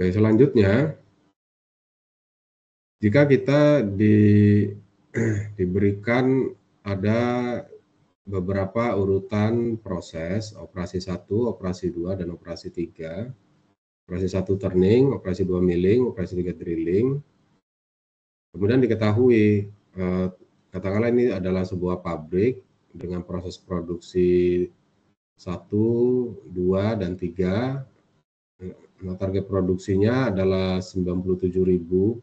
Oke, selanjutnya, jika kita diberikan ada beberapa urutan proses, operasi 1, operasi 2, dan operasi 3. Operasi 1 turning, operasi 2 milling, operasi 3 drilling. Kemudian diketahui, katakanlah ini adalah sebuah pabrik dengan proses produksi 1, 2, dan 3. Nah, target produksinya adalah 97.000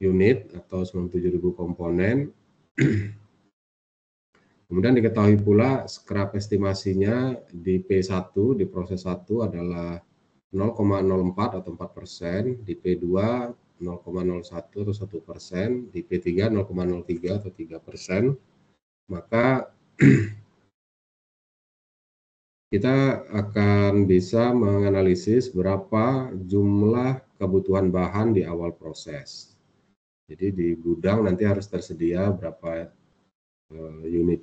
unit atau 97.000 komponen. Kemudian diketahui pula scrap estimasinya di P1, di proses 1 adalah 0,04 atau 4%, di P2 0,01 atau 1%, di P3 0,03 atau 3%. Maka kita akan bisa menganalisis berapa jumlah kebutuhan bahan di awal proses. Jadi di gudang nanti harus tersedia berapa unit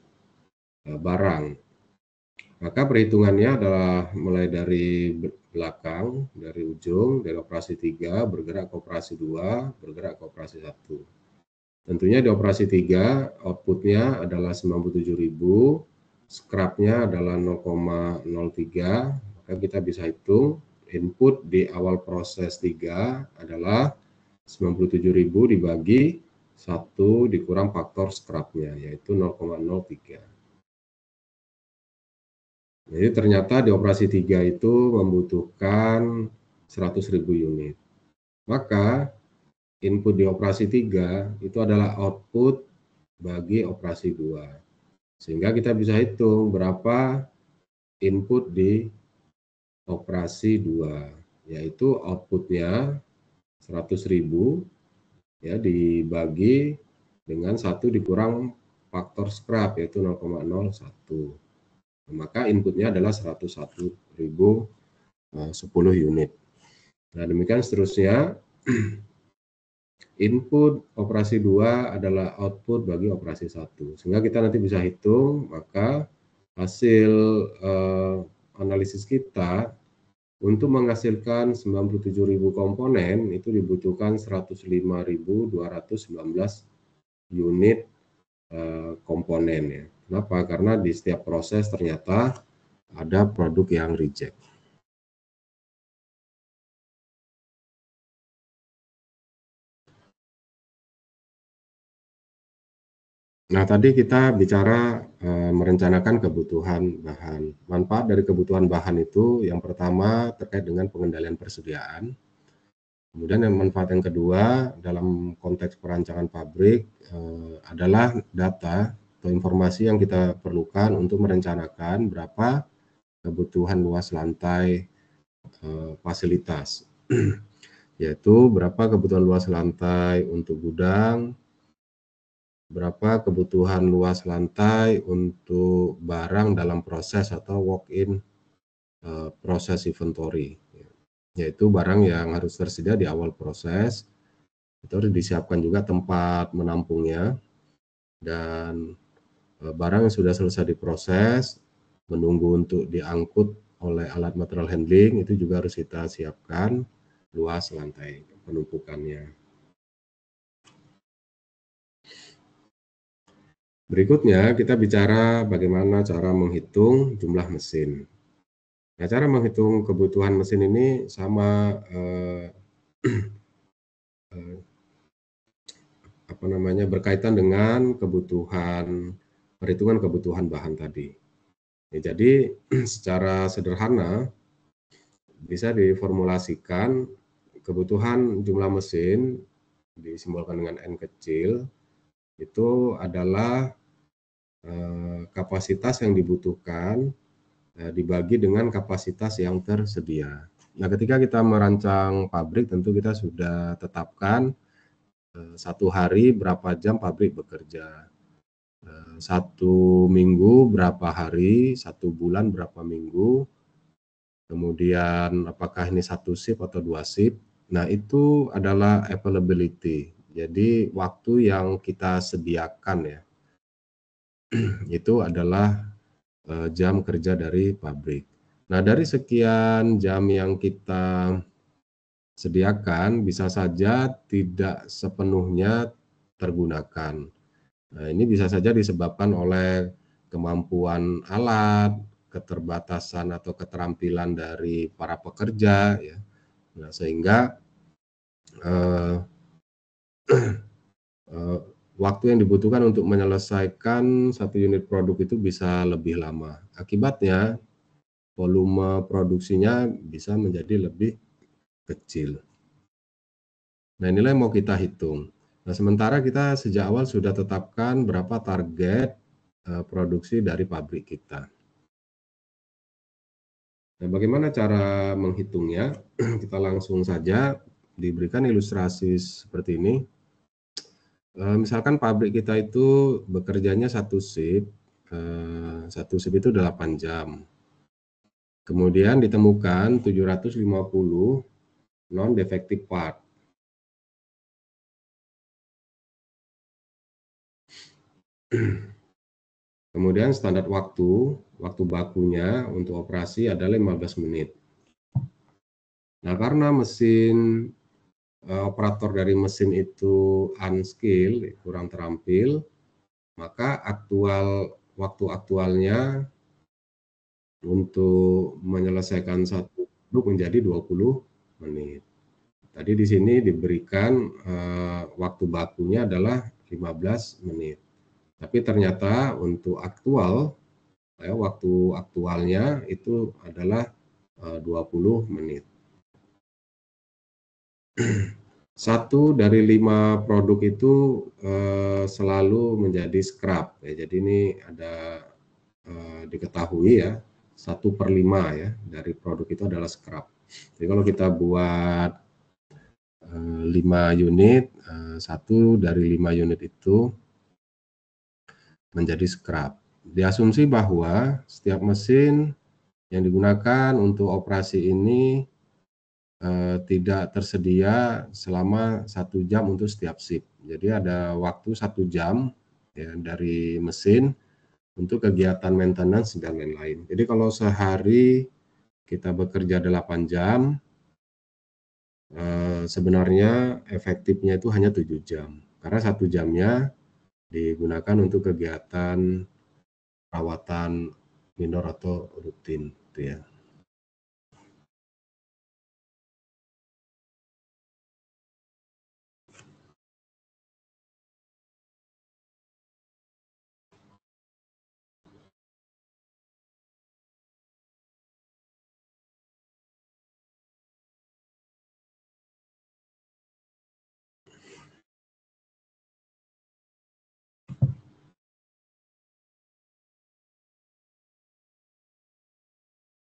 barang. Maka perhitungannya adalah mulai dari belakang, dari ujung, dari operasi 3, bergerak ke operasi 2, bergerak ke operasi 1. Tentunya di operasi 3, outputnya adalah 97.000, scrapnya adalah 0,03, maka kita bisa hitung input di awal proses 3 adalah 97.000 dibagi 1 dikurang faktor scrapnya, yaitu 0,03. Jadi ternyata di operasi 3 itu membutuhkan 100.000 unit. Maka input di operasi 3 itu adalah output bagi operasi 2. Sehingga kita bisa hitung berapa input di operasi 2, yaitu outputnya 100.000 ya dibagi dengan 1 dikurang faktor scrap yaitu 0,01. Maka inputnya adalah 101.010 unit. Nah, demikian seterusnya. Input operasi 2 adalah output bagi operasi 1. Sehingga kita nanti bisa hitung, maka hasil analisis kita untuk menghasilkan 97.000 komponen itu dibutuhkan 105.219 unit komponen ya. Kenapa? Karena di setiap proses ternyata ada produk yang reject. Nah, tadi kita bicara merencanakan kebutuhan bahan. Manfaat dari kebutuhan bahan itu yang pertama terkait dengan pengendalian persediaan. Kemudian yang manfaat yang kedua dalam konteks perancangan pabrik adalah data atau informasi yang kita perlukan untuk merencanakan berapa kebutuhan luas lantai fasilitas. Yaitu berapa kebutuhan luas lantai untuk gudang, berapa kebutuhan luas lantai untuk barang dalam proses atau walk-in proses inventory, yaitu barang yang harus tersedia di awal proses. Itu harus disiapkan juga tempat menampungnya, dan barang yang sudah selesai diproses menunggu untuk diangkut oleh alat material handling itu juga harus kita siapkan luas lantai penumpukannya. Berikutnya kita bicara bagaimana cara menghitung jumlah mesin. Nah, cara menghitung kebutuhan mesin ini sama berkaitan dengan perhitungan kebutuhan bahan tadi. Ya, jadi secara sederhana bisa diformulasikan kebutuhan jumlah mesin disimbolkan dengan N kecil itu adalah kapasitas yang dibutuhkan dibagi dengan kapasitas yang tersedia. Nah, ketika kita merancang pabrik tentu kita sudah tetapkan satu hari berapa jam pabrik bekerja, satu minggu berapa hari, satu bulan berapa minggu, kemudian apakah ini satu shift atau 2 shift. Nah, itu adalah availability, jadi waktu yang kita sediakan ya, itu adalah jam kerja dari pabrik. Nah, dari sekian jam yang kita sediakan bisa saja tidak sepenuhnya tergunakan. Nah, ini bisa saja disebabkan oleh kemampuan alat, keterbatasan atau keterampilan dari para pekerja, ya. Nah, sehingga eh, eh, waktu yang dibutuhkan untuk menyelesaikan satu unit produk itu bisa lebih lama. Akibatnya, volume produksinya bisa menjadi lebih kecil. Nah, inilah yang mau kita hitung. Nah, sementara kita sejak awal sudah tetapkan berapa target produksi dari pabrik kita. Nah, bagaimana cara menghitungnya? Kita langsung saja diberikan ilustrasi seperti ini. Misalkan pabrik kita itu bekerjanya satu shift itu 8 jam. Kemudian ditemukan 750 non-defective part. Kemudian standar waktu bakunya untuk operasi adalah 15 menit. Nah, karena operator dari mesin itu unskill, kurang terampil, maka waktu aktualnya untuk menyelesaikan satu produk menjadi 20 menit. Tadi di sini diberikan waktu bakunya adalah 15 menit. Tapi ternyata untuk waktu aktualnya itu adalah 20 menit. 1 dari 5 produk itu selalu menjadi scrap, ya. Jadi ini ada diketahui, ya, 1/5 ya dari produk itu adalah scrap. Jadi kalau kita buat 5 unit, 1 dari 5 unit itu menjadi scrap. Diasumsi bahwa setiap mesin yang digunakan untuk operasi ini tidak tersedia selama 1 jam untuk setiap shift. Jadi ada waktu 1 jam, ya, dari mesin untuk kegiatan maintenance dan lain-lain. Jadi kalau sehari kita bekerja 8 jam, sebenarnya efektifnya itu hanya 7 jam. Karena 1 jamnya digunakan untuk kegiatan perawatan minor atau rutin, gitu ya.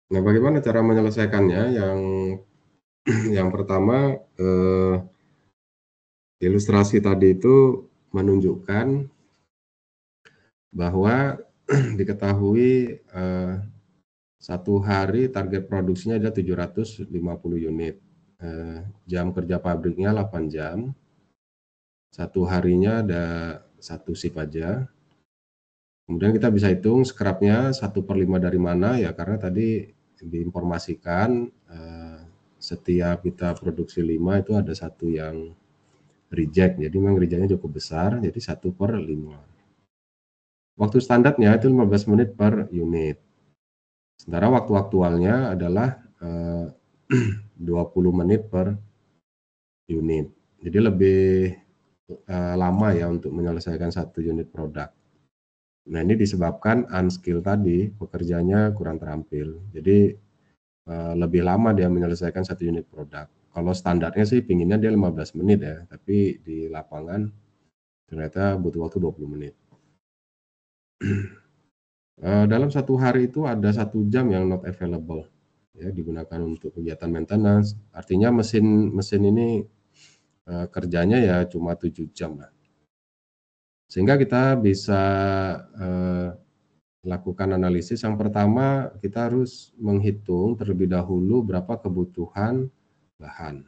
Nah, bagaimana cara menyelesaikannya? Yang pertama, ilustrasi tadi itu menunjukkan bahwa diketahui 1 hari target produksinya ada 750 unit. Jam kerja pabriknya 8 jam, 1 harinya ada 1 shift aja. Kemudian kita bisa hitung scrap-nya 1/5 dari mana, ya, karena tadi diinformasikan setiap kita produksi 5 itu ada 1 yang reject. Jadi memang reject-nya cukup besar, jadi 1/5. Waktu standarnya itu 15 menit per unit. Sementara waktu aktualnya adalah 20 menit per unit. Jadi lebih lama, ya, untuk menyelesaikan 1 unit produk. Nah, ini disebabkan unskill tadi, pekerjanya kurang terampil. Jadi lebih lama dia menyelesaikan 1 unit produk. Kalau standarnya sih pinginnya dia 15 menit, ya, tapi di lapangan ternyata butuh waktu 20 menit. Dalam 1 hari itu ada 1 jam yang not available, ya, digunakan untuk kegiatan maintenance. Artinya mesin ini kerjanya ya cuma 7 jam lah. Sehingga kita bisa lakukan analisis. Yang pertama, kita harus menghitung terlebih dahulu berapa kebutuhan bahan.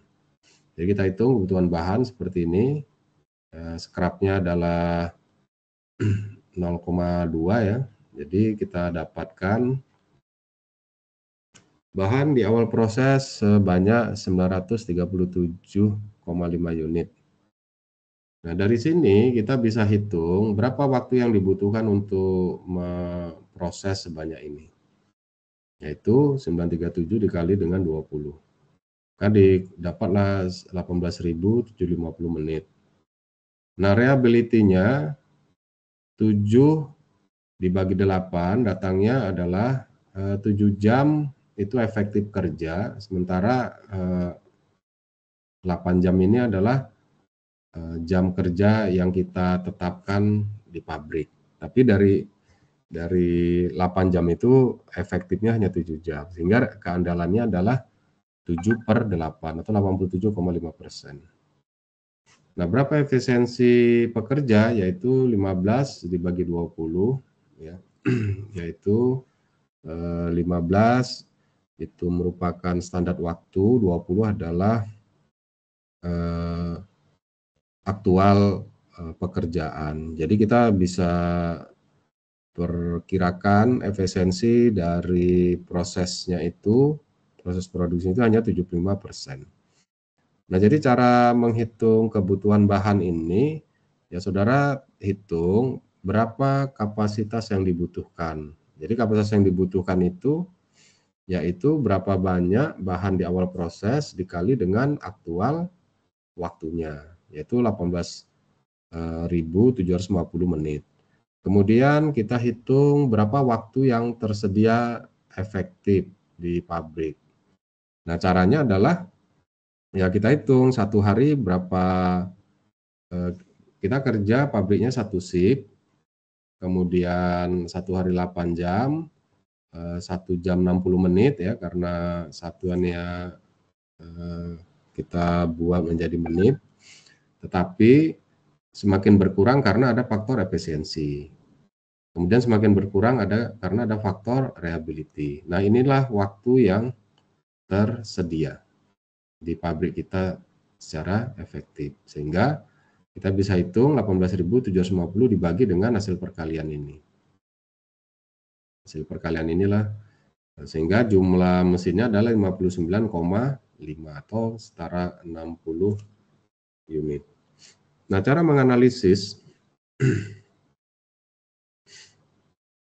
Jadi kita hitung kebutuhan bahan seperti ini. Scrap-nya adalah 0,2, ya. Jadi kita dapatkan Bahan di awal proses sebanyak 937,5 unit. Nah, dari sini kita bisa hitung berapa waktu yang dibutuhkan untuk memproses sebanyak ini, yaitu 937 dikali dengan 20. Kan dapatlah 18.750 menit. Nah, reliability-nya 7 dibagi 8, datangnya adalah 7 jam itu efektif kerja, sementara 8 jam ini adalah jam kerja yang kita tetapkan di pabrik. Tapi dari 8 jam itu efektifnya hanya 7 jam, sehingga keandalannya adalah 7/8 atau 87,5%. Nah, berapa efisiensi pekerja? Yaitu 15 dibagi 20, ya, yaitu 15 itu merupakan standar waktu, 20 adalah aktual pekerjaan. Jadi kita bisa perkirakan efisiensi dari prosesnya itu, proses produksi itu hanya 75%. Nah, jadi cara menghitung kebutuhan bahan ini, ya saudara hitung berapa kapasitas yang dibutuhkan. Jadi kapasitas yang dibutuhkan itu, yaitu berapa banyak bahan di awal proses dikali dengan aktual waktunya, yaitu 18.750 menit. Kemudian kita hitung berapa waktu yang tersedia efektif di pabrik. Nah, caranya adalah ya kita hitung satu hari berapa, kita kerja pabriknya satu shift, kemudian satu hari 8 jam, 1 jam 60 menit ya, karena satuannya kita buat menjadi menit, tetapi semakin berkurang karena ada faktor efisiensi. Kemudian semakin berkurang karena ada faktor reliability. Nah, inilah waktu yang tersedia di pabrik kita secara efektif. Sehingga kita bisa hitung 18.750 dibagi dengan hasil perkalian ini. Hasil perkalian inilah sehingga jumlah mesinnya adalah 59,5 atau setara 60 unit. Nah, cara menganalisis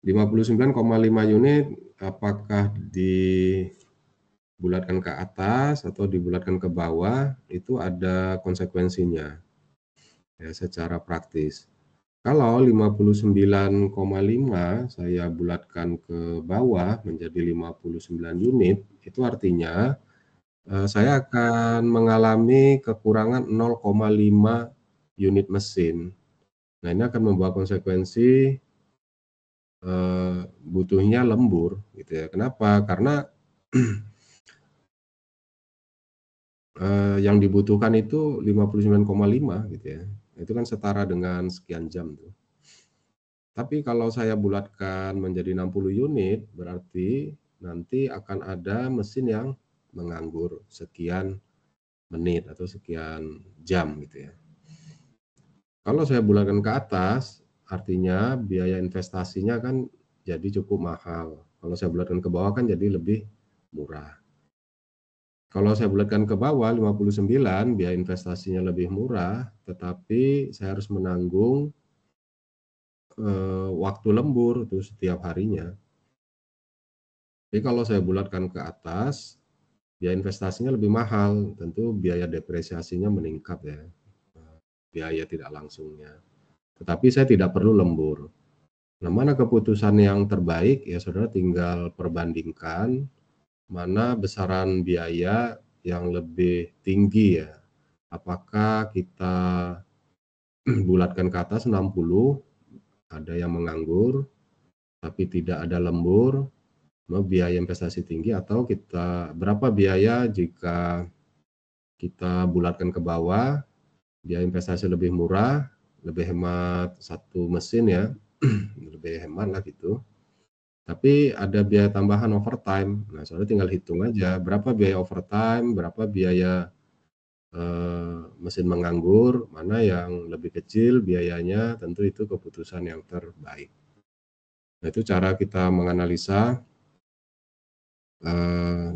59,5 unit apakah dibulatkan ke atas atau dibulatkan ke bawah, itu ada konsekuensinya ya secara praktis. Kalau 59,5 saya bulatkan ke bawah menjadi 59 unit, itu artinya saya akan mengalami kekurangan 0,5 unit mesin. Nah, ini akan membawa konsekuensi butuhnya lembur gitu ya. Kenapa? Karena yang dibutuhkan itu 59,5 gitu ya. Itu kan setara dengan sekian jam tuh. Tapi kalau saya bulatkan menjadi 60 unit, berarti nanti akan ada mesin yang menganggur sekian menit atau sekian jam gitu ya. Kalau saya bulatkan ke atas, artinya biaya investasinya kan jadi cukup mahal. Kalau saya bulatkan ke bawah kan jadi lebih murah. Kalau saya bulatkan ke bawah 59, biaya investasinya lebih murah, tetapi saya harus menanggung waktu lembur itu setiap harinya. Jadi kalau saya bulatkan ke atas, biaya investasinya lebih mahal, tentu biaya depresiasinya meningkat ya, biaya tidak langsungnya. Tetapi saya tidak perlu lembur. Nah, mana keputusan yang terbaik? Ya saudara tinggal perbandingkan mana besaran biaya yang lebih tinggi ya. Apakah kita bulatkan ke atas 60, ada yang menganggur, tapi tidak ada lembur, biaya investasi tinggi, atau berapa biaya jika kita bulatkan ke bawah, biaya investasi lebih murah, lebih hemat satu mesin ya, lebih hemat lah gitu. Tapi ada biaya tambahan overtime. Nah, saudara tinggal hitung aja berapa biaya overtime, berapa biaya mesin menganggur, mana yang lebih kecil biayanya, tentu itu keputusan yang terbaik. Nah, itu cara kita menganalisa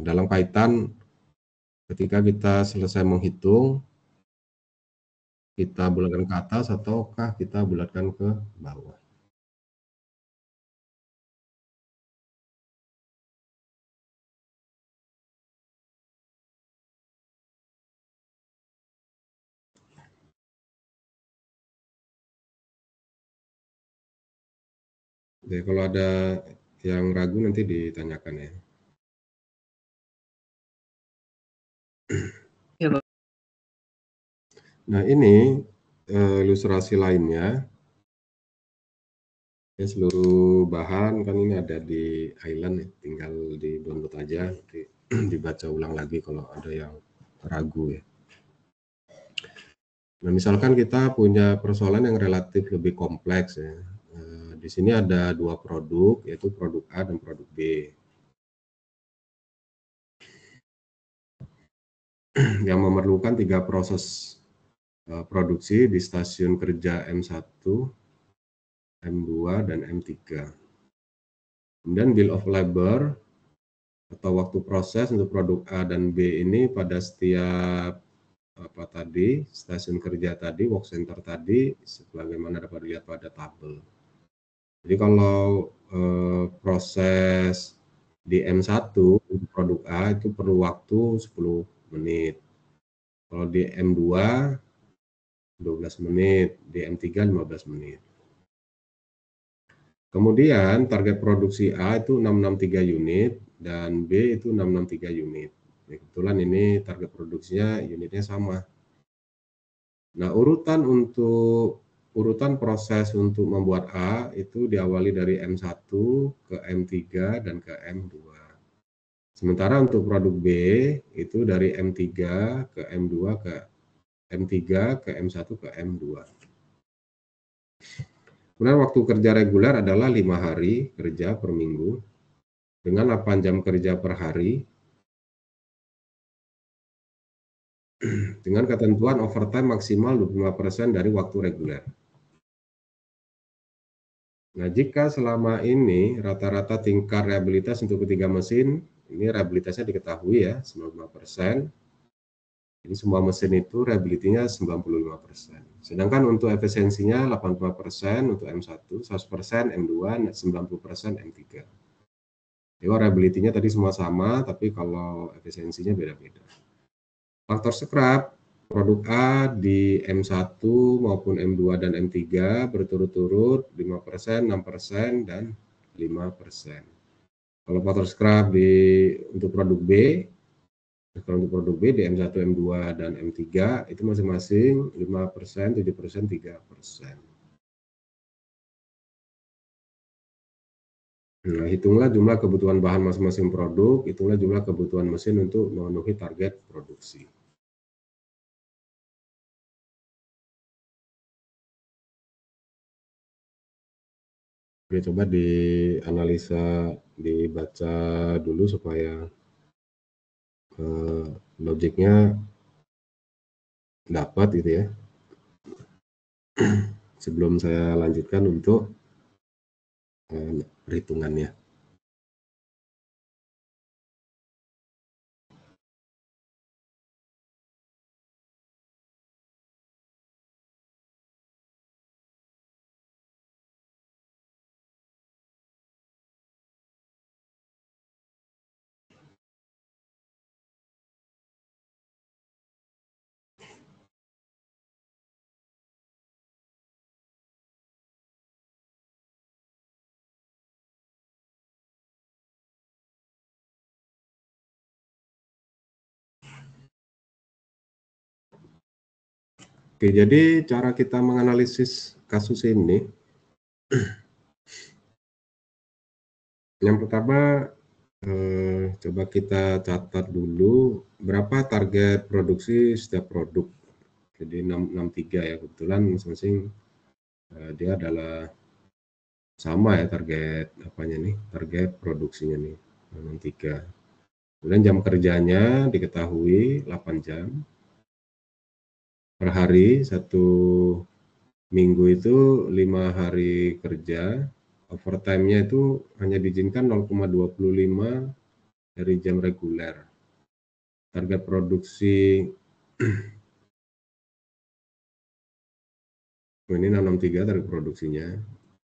dalam kaitan ketika kita selesai menghitung, kita bulatkan ke atas ataukah kita bulatkan ke bawah. Jadi kalau ada yang ragu nanti ditanyakan ya. Ya, Pak. Nah ini ilustrasi lainnya, ya, seluruh bahan kan ini ada di island ya, tinggal di download aja, dibaca ulang lagi kalau ada yang ragu ya. Nah misalkan kita punya persoalan yang relatif lebih kompleks ya. Di sini ada dua produk, yaitu produk A dan produk B. Yang memerlukan 3 proses produksi di stasiun kerja M1, M2, dan M3. Kemudian bill of labor atau waktu proses untuk produk A dan B ini pada setiap stasiun kerja tadi, work center tadi, sebagaimana dapat dilihat pada tabel. Jadi kalau proses di M1 untuk produk A itu perlu waktu 10 menit. Kalau di M2 12 menit, di M3 15 menit. Kemudian target produksi A itu 663 unit dan B itu 663 unit. Kebetulan ini target produksinya unitnya sama. Nah, urutan proses untuk membuat A itu diawali dari M1 ke M3 dan ke M2. Sementara untuk produk B itu dari M3 ke M2 ke M3 ke M1 ke M2. Kemudian waktu kerja reguler adalah 5 hari kerja per minggu dengan 8 jam kerja per hari dengan ketentuan overtime maksimal 25% dari waktu reguler. Nah, jika selama ini rata-rata tingkat reliabilitas untuk ketiga mesin, ini reliabilitasnya diketahui ya, 95%. Jadi semua mesin itu reliability-nya 95%. Sedangkan untuk efisiensinya 85% untuk M1, 100% M2, 90% M3. Jadi reliability-nya tadi semua sama, tapi kalau efisiensinya beda-beda. Faktor scrap produk A di M1 maupun M2 dan M3 berturut-turut 5%, 6%, dan 5%. Kalau faktor scrap untuk produk B, kalau untuk produk B di M1, M2, dan M3 itu masing-masing 5%, 7%, 3%. Nah, hitunglah jumlah kebutuhan bahan masing-masing produk, hitunglah jumlah kebutuhan mesin untuk memenuhi target produksi. Oke, coba dianalisa, dibaca dulu supaya logiknya dapat gitu ya. Sebelum saya lanjutkan untuk perhitungannya. Oke, jadi cara kita menganalisis kasus ini, yang pertama coba kita catat dulu berapa target produksi setiap produk. Jadi 663 ya, kebetulan masing-masing dia adalah sama ya target produksinya nih 663. Kemudian jam kerjanya diketahui 8 jam per hari, satu minggu itu 5 hari kerja, overtime-nya itu hanya diizinkan 0,25 dari jam reguler. Target produksi ini 663 target produksinya.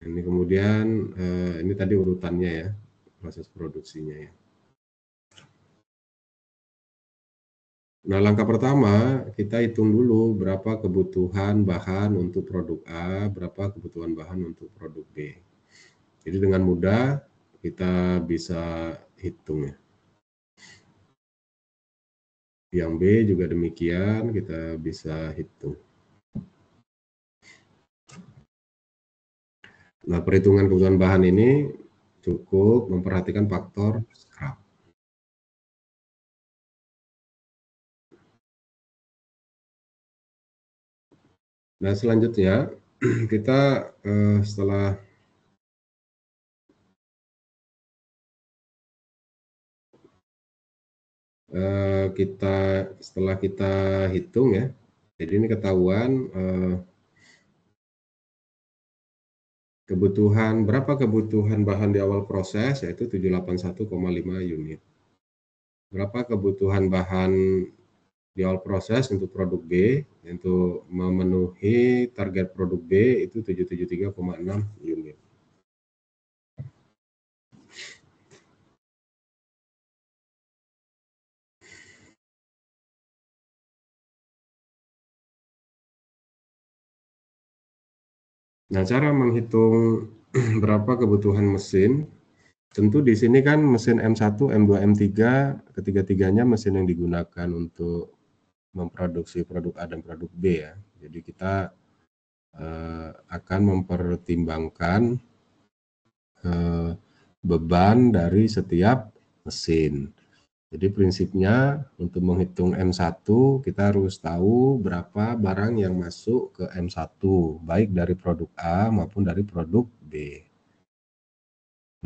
Ini kemudian ini tadi urutannya ya, proses produksinya ya. Nah, langkah pertama kita hitung dulu berapa kebutuhan bahan untuk produk A, berapa kebutuhan bahan untuk produk B. Jadi dengan mudah kita bisa hitung ya. Yang B juga demikian, kita bisa hitung. Nah, perhitungan kebutuhan bahan ini cukup memperhatikan faktor scrap. Nah, selanjutnya kita setelah kita hitung ya, jadi ini ketahuan berapa kebutuhan bahan di awal proses, yaitu 781,5 unit. Berapa kebutuhan bahan di awal proses untuk produk B, untuk memenuhi target produk B itu 773,6 unit. Nah, cara menghitung berapa kebutuhan mesin, tentu di sini kan mesin M1, M2, M3, ketiga-tiganya mesin yang digunakan untuk memproduksi produk A dan produk B ya. Jadi kita akan mempertimbangkan beban dari setiap mesin. Jadi prinsipnya untuk menghitung M1 kita harus tahu berapa barang yang masuk ke M1, baik dari produk A maupun dari produk B.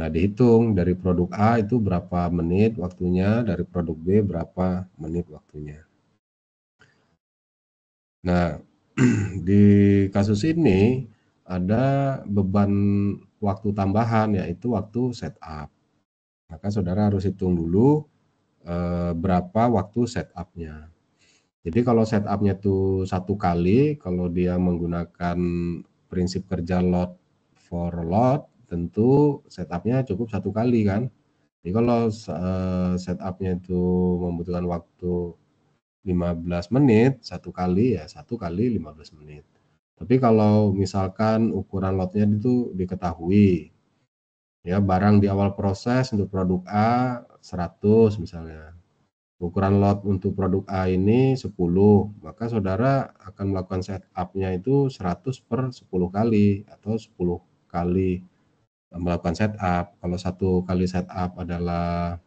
Nah, dihitung dari produk A itu berapa menit waktunya, dari produk B berapa menit waktunya. Nah, di kasus ini ada beban waktu tambahan, yaitu waktu setup. Maka saudara harus hitung dulu berapa waktu setupnya. Jadi kalau setupnya itu 1 kali, kalau dia menggunakan prinsip kerja load for load, tentu setupnya cukup 1 kali kan. Jadi kalau setupnya itu membutuhkan waktu 15 menit, 1 kali ya 1 kali 15 menit. Tapi kalau misalkan ukuran lotnya itu diketahui, ya barang di awal proses untuk produk A 100 misalnya. Ukuran lot untuk produk A ini 10, maka saudara akan melakukan setup-nya itu 100 per 10 kali atau 10 kali melakukan setup. Kalau 1 kali setup adalah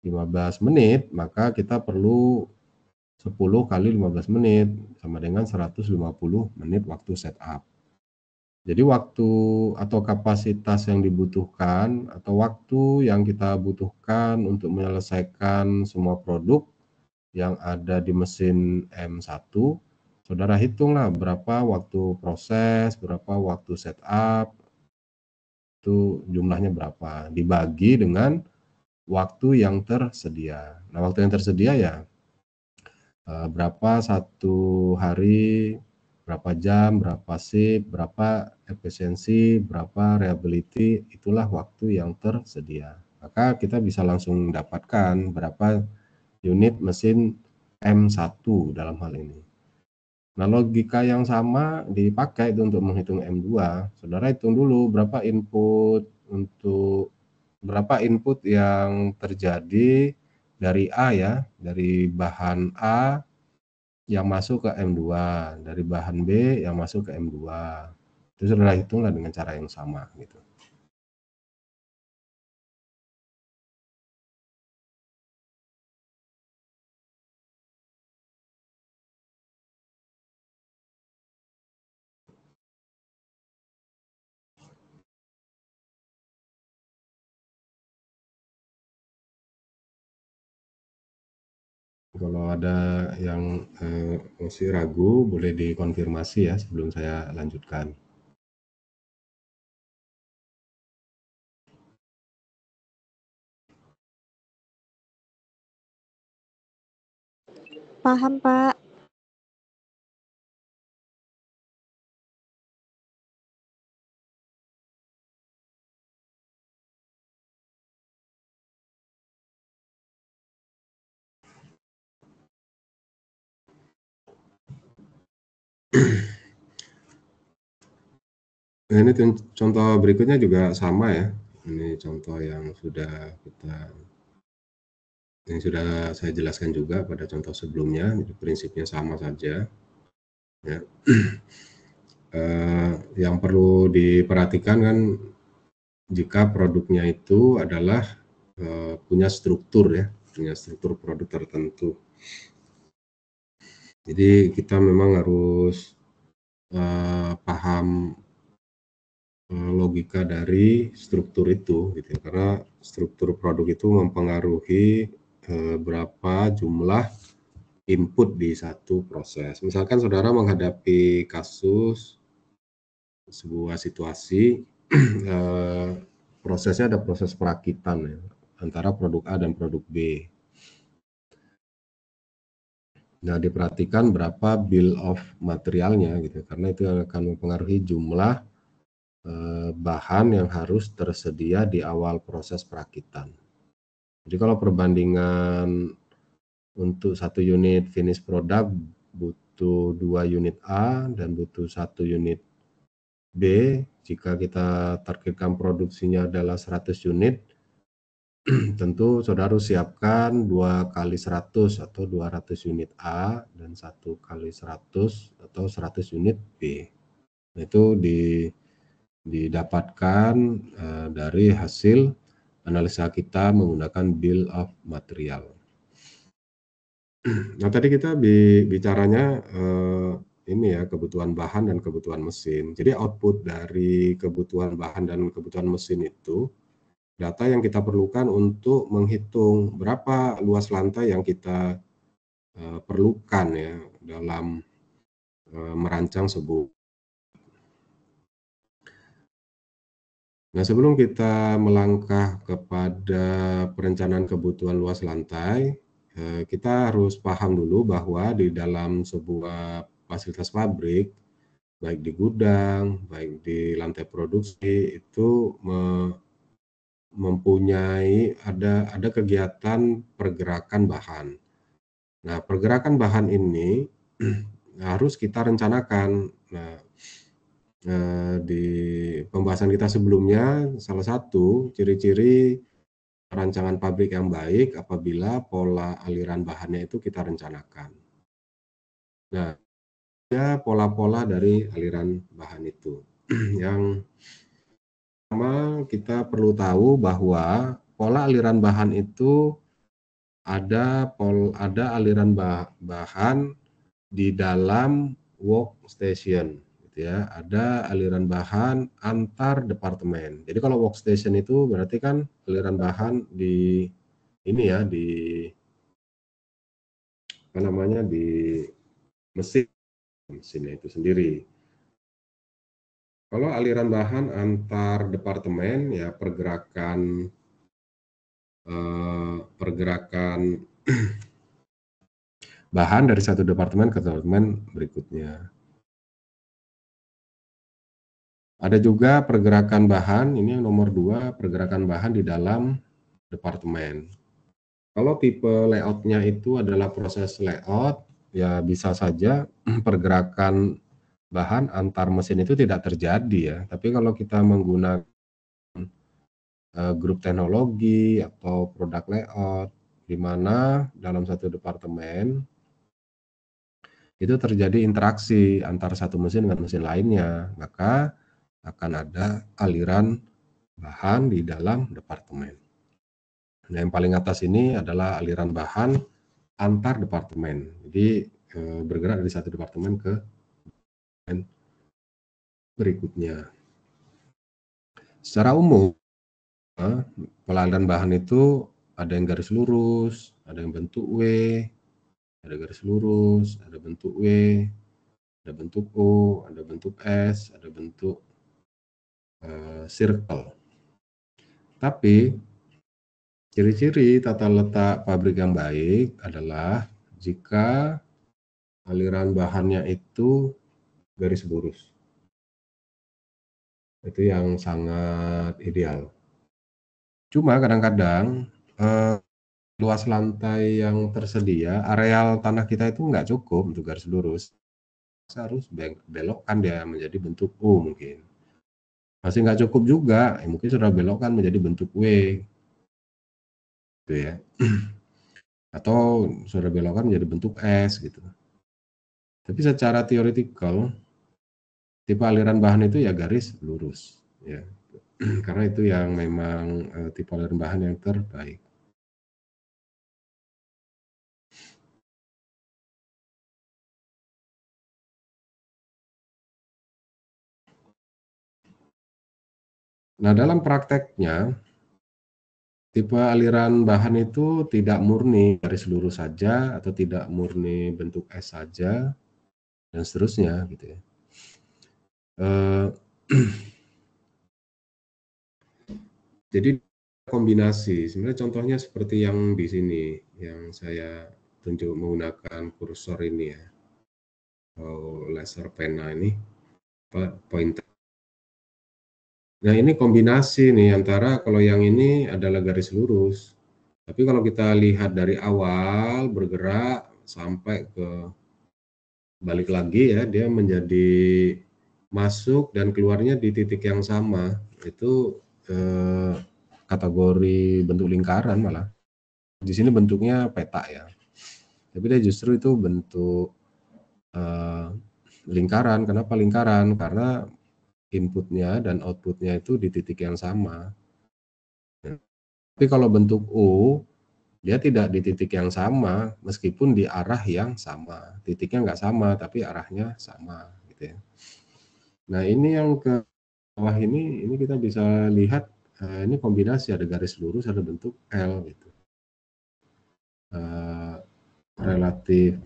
15 menit, maka kita perlu 10 kali 15 menit sama dengan 150 menit waktu setup. Jadi waktu atau kapasitas yang dibutuhkan atau waktu yang kita butuhkan untuk menyelesaikan semua produk yang ada di mesin M1, saudara hitunglah berapa waktu proses, berapa waktu setup, itu jumlahnya berapa, dibagi dengan waktu yang tersedia. Nah, waktu yang tersedia ya berapa 1 hari, berapa jam, berapa shift, berapa efisiensi, berapa reliability, itulah waktu yang tersedia. Maka kita bisa langsung dapatkan berapa unit mesin M1 dalam hal ini. Nah, logika yang sama dipakai itu untuk menghitung M2. Saudara hitung dulu berapa input yang terjadi dari A ya, dari bahan A yang masuk ke M2, dari bahan B yang masuk ke M2. Itu saudara hitunglah dengan cara yang sama gitu. Kalau ada yang masih ragu, boleh dikonfirmasi ya sebelum saya lanjutkan. Paham, Pak. Nah, ini contoh berikutnya juga sama ya. Ini contoh yang sudah saya jelaskan juga pada contoh sebelumnya. Jadi prinsipnya sama saja. Ya. Yang perlu diperhatikan kan jika produknya itu adalah punya struktur ya, punya struktur produk tertentu. Jadi kita memang harus paham logika dari struktur itu gitu ya, karena struktur produk itu mempengaruhi berapa jumlah input di satu proses. Misalkan saudara menghadapi kasus sebuah situasi prosesnya ada proses perakitan ya, antara produk A dan produk B. Nah, diperhatikan berapa bill of materialnya gitu, karena itu akan mempengaruhi jumlah bahan yang harus tersedia di awal proses perakitan. Jadi kalau perbandingan untuk satu unit finish product butuh 2 unit A dan butuh 1 unit B, jika kita targetkan produksinya adalah 100 unit, tentu saudara harus siapkan 2 kali 100 atau 200 unit A dan 1 kali 100 atau 100 unit B. Nah, itu didapatkan dari hasil analisa kita menggunakan bill of material. Nah, tadi kita bicaranya ini ya, kebutuhan bahan dan kebutuhan mesin. Jadi output dari kebutuhan bahan dan kebutuhan mesin itu data yang kita perlukan untuk menghitung berapa luas lantai yang kita perlukan ya dalam merancang sebuah. Nah, sebelum kita melangkah kepada perencanaan kebutuhan luas lantai, kita harus paham dulu bahwa di dalam sebuah fasilitas pabrik, baik di gudang, baik di lantai produksi, itu mempunyai ada kegiatan pergerakan bahan. Nah, pergerakan bahan ini harus kita rencanakan. Nah, di pembahasan kita sebelumnya, salah satu ciri-ciri rancangan pabrik yang baik apabila pola aliran bahannya itu kita rencanakan. Nah, ada pola-pola dari aliran bahan itu. Yang pertama, kita perlu tahu bahwa pola aliran bahan itu ada aliran bahan di dalam workstation gitu ya. Ada aliran bahan antar departemen. Jadi kalau workstation itu berarti kan aliran bahan di ini ya, di apa namanya, di mesinnya itu sendiri. Kalau aliran bahan antar departemen ya pergerakan bahan dari satu departemen ke departemen berikutnya. Ada juga pergerakan bahan, ini yang nomor 2, pergerakan bahan di dalam departemen. Kalau tipe layoutnya itu adalah proses layout, ya bisa saja pergerakan bahan antar mesin itu tidak terjadi ya. Tapi kalau kita menggunakan grup teknologi atau produk layout, di mana dalam satu departemen itu terjadi interaksi antara satu mesin dengan mesin lainnya, maka akan ada aliran bahan di dalam departemen. Nah, yang paling atas ini adalah aliran bahan antar departemen. Jadi bergerak dari satu departemen ke departemen berikutnya. Secara umum, pengaliran bahan itu ada yang garis lurus, ada yang bentuk W, ada garis lurus, ada bentuk W, ada bentuk O, ada bentuk S, ada bentuk circle. Tapi ciri-ciri tata letak pabrik yang baik adalah jika aliran bahannya itu garis lurus. Itu yang sangat ideal. Cuma kadang-kadang, luas lantai yang tersedia, areal tanah kita itu nggak cukup untuk garis lurus. Harus belokkan dia menjadi bentuk U mungkin. Masih nggak cukup juga, mungkin sudah belokkan menjadi bentuk W, gitu ya. Atau sudah belokkan menjadi bentuk S, gitu. Tapi secara teoretikal, tipe aliran bahan itu ya garis lurus, ya. Karena itu yang memang tipe aliran bahan yang terbaik. Nah, dalam prakteknya, tipe aliran bahan itu tidak murni garis lurus saja atau tidak murni bentuk S saja dan seterusnya gitu ya. Jadi kombinasi, sebenarnya contohnya seperti yang di sini, yang saya tunjuk menggunakan kursor ini ya, atau laser pena ini, pointer. Nah ini kombinasi nih antara kalau yang ini adalah garis lurus, tapi kalau kita lihat dari awal bergerak sampai ke balik lagi ya, dia menjadi masuk dan keluarnya di titik yang sama, itu kategori bentuk lingkaran malah. Di sini bentuknya peta ya, tapi dia justru itu bentuk lingkaran. Kenapa lingkaran? Karena inputnya dan outputnya itu di titik yang sama. Tapi kalau bentuk U, dia tidak di titik yang sama, meskipun di arah yang sama. Titiknya nggak sama, tapi arahnya sama, gitu ya. Nah ini yang ke bawah ini kita bisa lihat ini kombinasi, ada garis lurus, ada bentuk L gitu. Relatif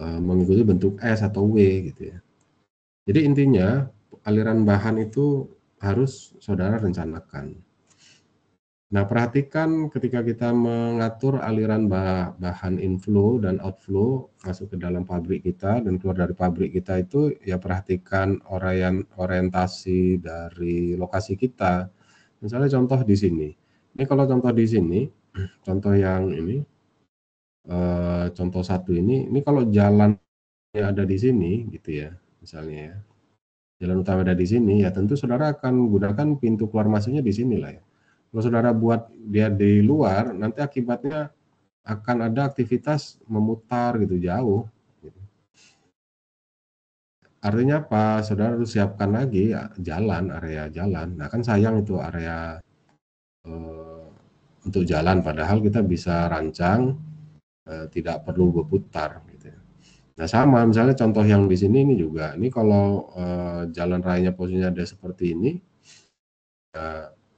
mengikuti bentuk S atau W gitu ya. Jadi intinya aliran bahan itu harus saudara rencanakan. Nah, perhatikan ketika kita mengatur aliran bahan inflow dan outflow masuk ke dalam pabrik kita dan keluar dari pabrik kita itu, ya perhatikan orientasi dari lokasi kita. Misalnya contoh di sini. Ini kalau contoh di sini, contoh yang ini, contoh satu ini kalau jalannya ada di sini gitu ya, misalnya ya. Jalan utama ada di sini, ya tentu saudara akan gunakan pintu keluar masuknya di sini lah ya. Kalau saudara buat dia di luar, nanti akibatnya akan ada aktivitas memutar gitu jauh. Gitu. Artinya apa? Saudara harus siapkan lagi ya, jalan, area jalan. Nah kan sayang itu area untuk jalan, padahal kita bisa rancang tidak perlu berputar. Gitu ya. Nah sama misalnya contoh yang di sini ini juga. Ini kalau jalan rayanya posisinya ada seperti ini,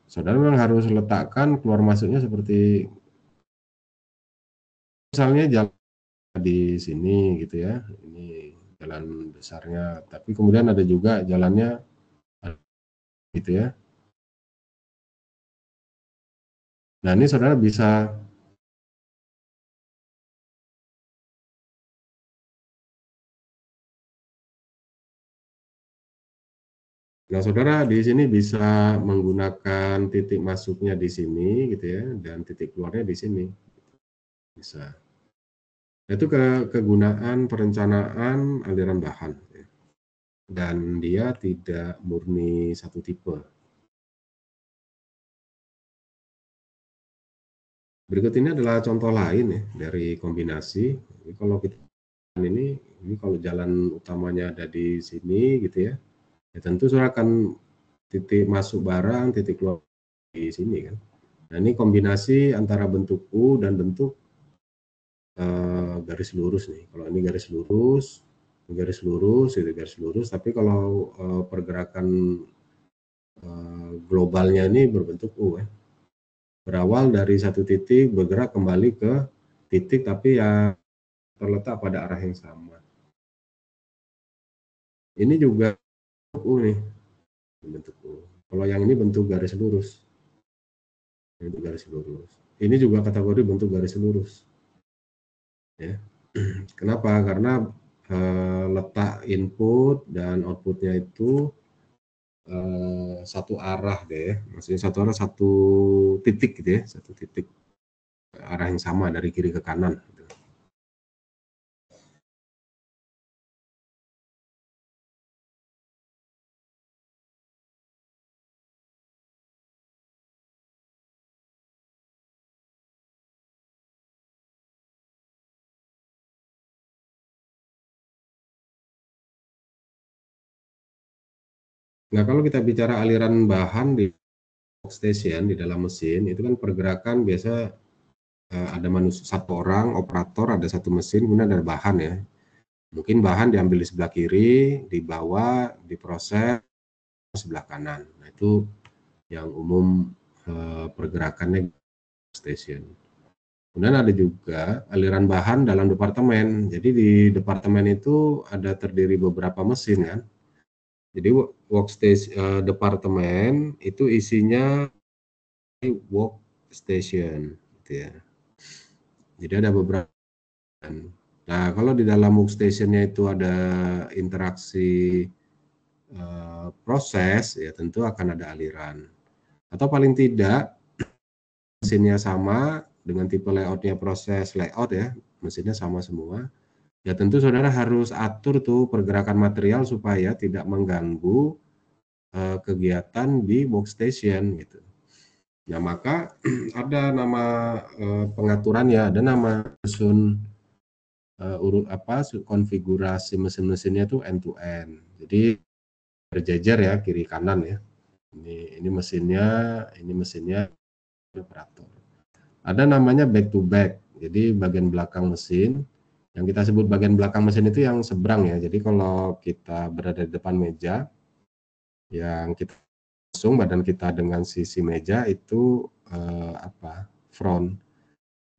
saudara memang harus letakkan keluar masuknya seperti misalnya jalan di sini gitu ya, ini jalan besarnya, tapi kemudian ada juga jalannya gitu ya. Nah ini saudara bisa, nah saudara di sini bisa menggunakan titik masuknya di sini gitu ya, dan titik keluarnya di sini bisa. Itu kegunaan perencanaan aliran bahan ya. Dan dia tidak murni satu tipe. Berikut ini adalah contoh lain ya dari kombinasi. Jadi kalau kita ini kalau jalan utamanya ada di sini gitu ya, ya tentu saudara akan titik masuk barang, titik keluar di sini kan. Nah ini kombinasi antara bentuk U dan bentuk garis lurus nih. Kalau ini garis lurus, garis lurus, itu garis lurus. Tapi kalau pergerakan globalnya ini berbentuk U ya. Berawal dari satu titik bergerak kembali ke titik tapi ya terletak pada arah yang sama. Ini juga bentuk U nih, bentuk U. Kalau yang ini bentuk garis lurus, bentuk garis lurus. ini juga kategori bentuk garis lurus. Ya. Kenapa? Karena letak input dan outputnya itu satu arah deh, maksudnya satu arah, satu titik gitu ya, satu titik arah yang sama dari kiri ke kanan. Gitu. Nah, kalau kita bicara aliran bahan di workstation di dalam mesin, itu kan pergerakan biasa ada manusia, satu orang operator, ada satu mesin, kemudian ada bahan ya. Mungkin bahan diambil di sebelah kiri, dibawa, diproses sebelah kanan. Nah, itu yang umum pergerakannya workstation. Kemudian ada juga aliran bahan dalam departemen. Jadi di departemen itu ada terdiri beberapa mesin kan. Jadi workstation departemen itu isinya workstation gitu ya. Jadi ada beberapa. Nah, kalau di dalam workstation-nya itu ada interaksi proses, ya tentu akan ada aliran. Atau paling tidak mesinnya sama dengan tipe layoutnya proses layout ya, mesinnya sama semua. Ya tentu saudara harus atur tuh pergerakan material supaya tidak mengganggu kegiatan di workstation gitu. Nah, maka ada nama pengaturannya, ada nama susun konfigurasi mesin-mesinnya itu end to end. Jadi berjejer ya, kiri kanan ya. Ini mesinnya operator. Ada namanya back to back. Jadi bagian belakang mesin, yang kita sebut bagian belakang mesin itu yang seberang ya. Jadi kalau kita berada di depan meja, yang kita langsung badan kita dengan sisi meja itu front.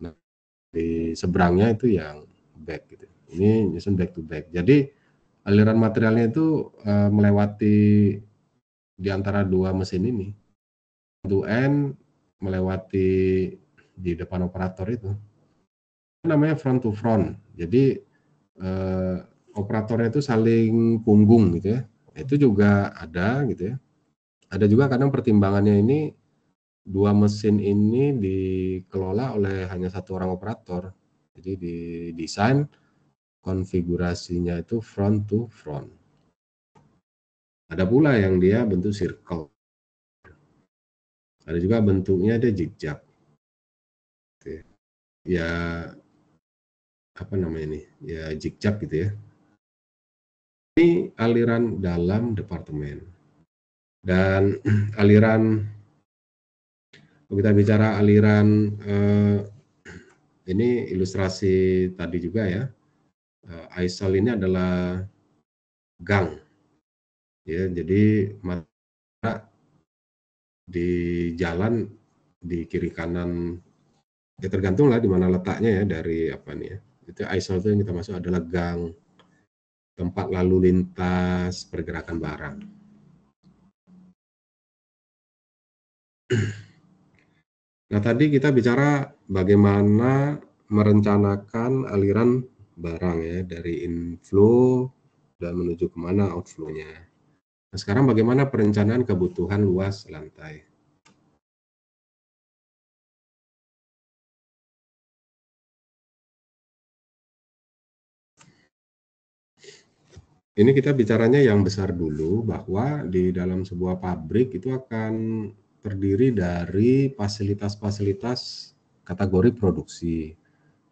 Nah, di seberangnya itu yang back gitu. Ini nyusun back to back. Jadi aliran materialnya itu melewati di antara dua mesin ini. To end melewati di depan operator itu. Namanya front to front. Jadi operatornya itu saling punggung gitu ya. Itu juga ada gitu ya. Ada juga kadang pertimbangannya ini dua mesin ini dikelola oleh hanya satu orang operator. Jadi didesain konfigurasinya itu front to front. Ada pula yang dia bentuk circle. Ada juga bentuknya dia zigzag. Ya apa namanya ini? Ya zigzag gitu ya. Ini aliran dalam departemen. Dan aliran, kalau kita bicara aliran ini ilustrasi tadi juga ya. Aisal ini adalah gang. Ya, jadi di jalan di kiri kanan ya tergantung lah di mana letaknya ya dari apa nih ya. Itu aisal itu yang kita masuk adalah gang, tempat lalu lintas pergerakan barang. Nah, tadi kita bicara bagaimana merencanakan aliran barang ya dari inflow dan menuju kemana outflow-nya. Nah, sekarang bagaimana perencanaan kebutuhan luas lantai. Ini kita bicaranya yang besar dulu, bahwa di dalam sebuah pabrik itu akan terdiri dari fasilitas-fasilitas kategori produksi.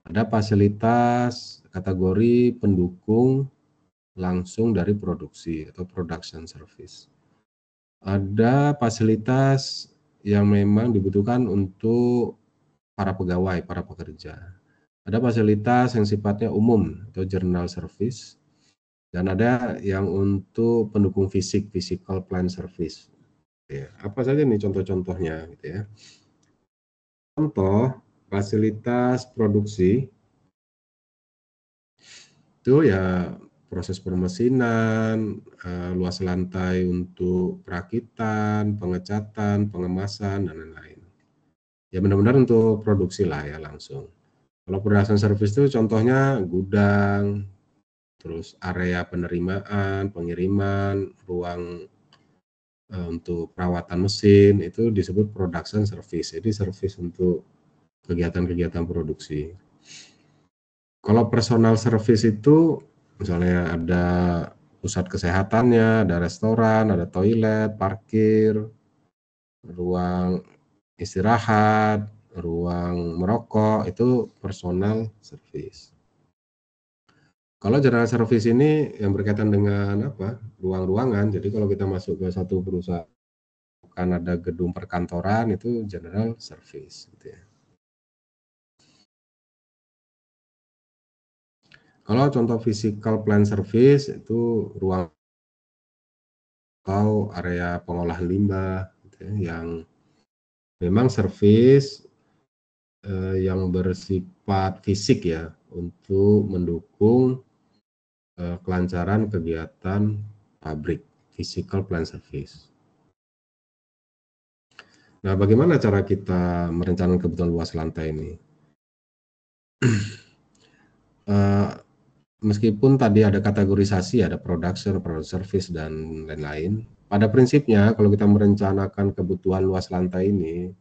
Ada fasilitas kategori pendukung langsung dari produksi atau production service. Ada fasilitas yang memang dibutuhkan untuk para pegawai, para pekerja. Ada fasilitas yang sifatnya umum atau general service. Dan ada yang untuk pendukung fisik, physical plant service. Ya, apa saja nih contoh-contohnya gitu ya. Contoh fasilitas produksi itu ya proses permesinan, luas lantai untuk perakitan, pengecatan, pengemasan dan lain-lain. Ya benar-benar untuk produksi lah ya langsung. Kalau production service itu contohnya gudang, terus area penerimaan, pengiriman, ruang untuk perawatan mesin, itu disebut production service. Jadi service untuk kegiatan-kegiatan produksi. Kalau personal service itu misalnya ada pusat kesehatannya, ada restoran, ada toilet, parkir, ruang istirahat, ruang merokok, itu personal service. Kalau general service ini yang berkaitan dengan apa? Ruang-ruangan. Jadi kalau kita masuk ke satu perusahaan kan ada gedung perkantoran, itu general service gitu ya. Kalau contoh physical plant service itu ruang atau area pengolahan limbah gitu ya, yang memang service yang bersifat fisik ya untuk mendukung kelancaran kegiatan pabrik, physical plant service. Nah, bagaimana cara kita merencanakan kebutuhan luas lantai ini? Meskipun tadi ada kategorisasi, ada production, product service, dan lain-lain, pada prinsipnya kalau kita merencanakan kebutuhan luas lantai ini,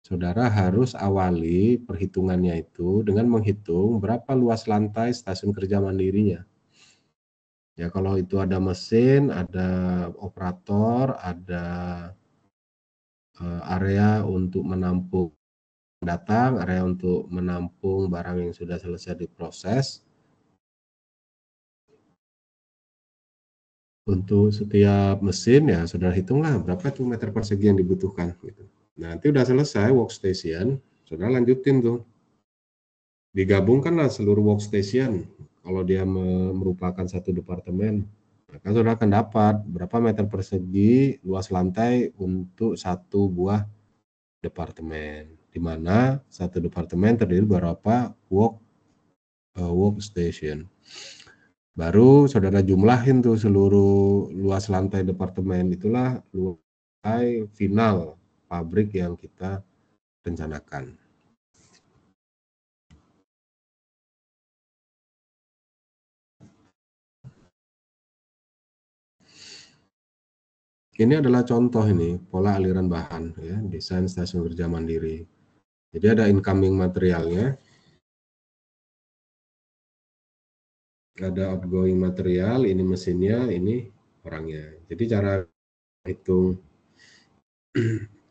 saudara harus awali perhitungannya itu dengan menghitung berapa luas lantai stasiun kerja mandirinya. Ya, kalau itu ada mesin, ada operator, ada area untuk menampung datang, area untuk menampung barang yang sudah selesai diproses. Untuk setiap mesin ya saudara hitunglah berapa tuh meter persegi yang dibutuhkan gitu. Nah, nanti udah selesai workstation, saudara lanjutin tuh. Digabungkanlah seluruh workstation. Kalau dia merupakan satu departemen, maka saudara akan dapat berapa meter persegi luas lantai untuk satu buah departemen, di mana satu departemen terdiri berapa workstation. Baru saudara jumlahin tuh seluruh luas lantai departemen, itulah luas lantai final pabrik yang kita rencanakan. Ini adalah contoh ini, pola aliran bahan ya, desain stasiun kerja mandiri. Jadi ada incoming materialnya, ada outgoing material, ini mesinnya, ini orangnya. Jadi cara hitung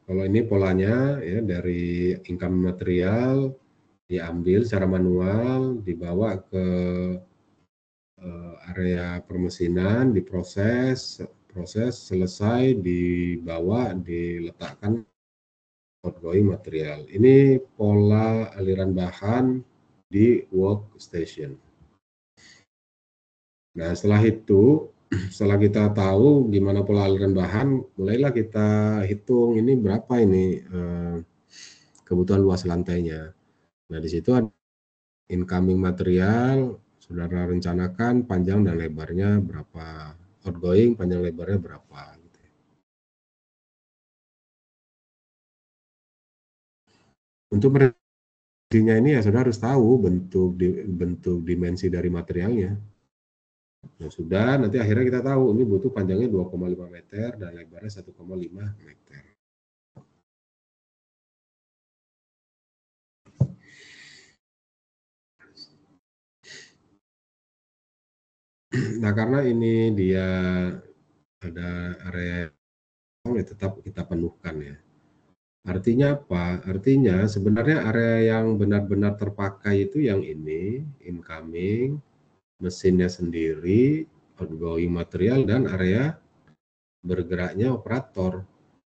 kalau ini polanya ya, dari incoming material diambil secara manual, dibawa ke area permesinan, diproses, selesai, dibawa, diletakkan outgoing material. Ini pola aliran bahan di workstation. Nah, setelah itu, setelah kita tahu gimana pola aliran bahan, mulailah kita hitung ini berapa ini kebutuhan luas lantainya. Nah, di situ ada incoming material, saudara rencanakan panjang dan lebarnya berapa, outgoing panjang lebarnya berapa. Gitu. Untuk dimensinya ini ya saudara harus tahu bentuk dimensi dari materialnya. Nah, sudah, nanti akhirnya kita tahu ini butuh panjangnya 2,5 meter dan lebarnya 1,5 meter. Nah, karena ini dia ada area ya tetap kita penuhkan ya. Artinya apa? Artinya sebenarnya area yang benar-benar terpakai itu yang ini, incoming, mesinnya sendiri, outgoing material, dan area bergeraknya operator.